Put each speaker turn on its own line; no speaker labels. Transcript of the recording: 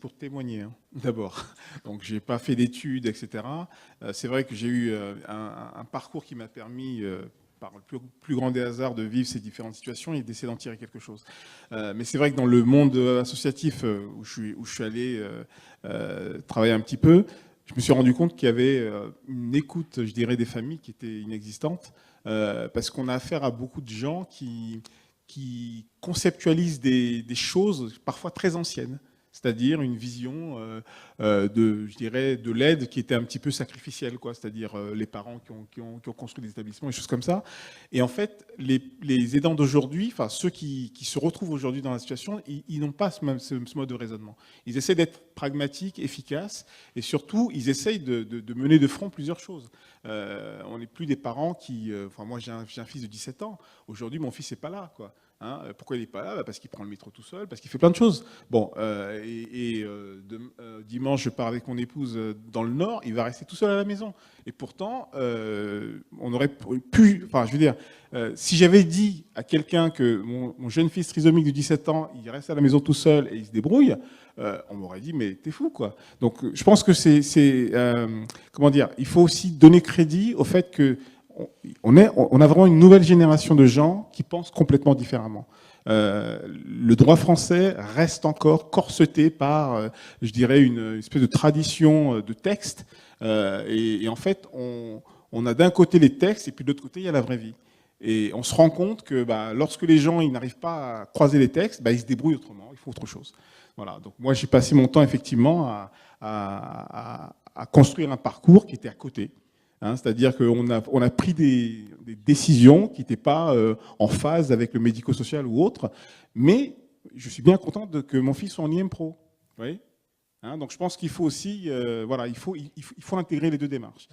pour témoigner, hein, d'abord. Donc, je n'ai pas fait d'études, etc. C'est vrai que j'ai eu un parcours qui m'a permis, par le plus grand des hasards, de vivre ces différentes situations et d'essayer d'en tirer quelque chose. Mais c'est vrai que dans le monde associatif où je suis allé travailler un petit peu, je me suis rendu compte qu'il y avait une écoute, je dirais, des familles qui était inexistante, parce qu'on a affaire à beaucoup de gens qui conceptualisent des choses parfois très anciennes, c'est-à-dire une vision je dirais, de l'aide qui était un petit peu sacrificielle, quoi, c'est-à-dire les parents qui ont construit des établissements, des choses comme ça. Et en fait, les aidants d'aujourd'hui, enfin ceux qui se retrouvent aujourd'hui dans la situation, ils n'ont pas ce mode de raisonnement. Ils essaient d'être pragmatiques, efficaces, et surtout, ils essayent de mener de front plusieurs choses. On n'est plus des parents qui... Enfin, moi, j'ai un fils de 17 ans. Aujourd'hui, mon fils n'est pas là, quoi. Hein, pourquoi il n'est pas là? Parce qu'il prend le métro tout seul, parce qu'il fait plein de choses. Bon, dimanche, je pars avec mon épouse dans le Nord, il va rester tout seul à la maison. Et pourtant, on aurait pu... Enfin, je veux dire, si j'avais dit à quelqu'un que mon jeune fils trisomique de 17 ans, il reste à la maison tout seul et il se débrouille, on m'aurait dit, mais t'es fou, quoi. Donc, je pense que comment dire, il faut aussi donner crédit au fait que on a vraiment une nouvelle génération de gens qui pensent complètement différemment. Le droit français reste encore corseté par, je dirais, une espèce de tradition de texte. Et en fait, on a d'un côté les textes et puis de l'autre côté, il y a la vraie vie. Et on se rend compte que lorsque les gens ils n'arrivent pas à croiser les textes, ils se débrouillent autrement, ils font autre chose. Voilà. Donc moi, j'ai passé mon temps effectivement à construire un parcours qui était à côté. Hein, c'est-à-dire qu'on a pris des décisions qui n'étaient pas en phase avec le médico-social ou autre, mais je suis bien content que mon fils soit en IM Pro. Vous voyez, hein, donc je pense qu'il faut aussi, voilà, il faut intégrer les deux démarches.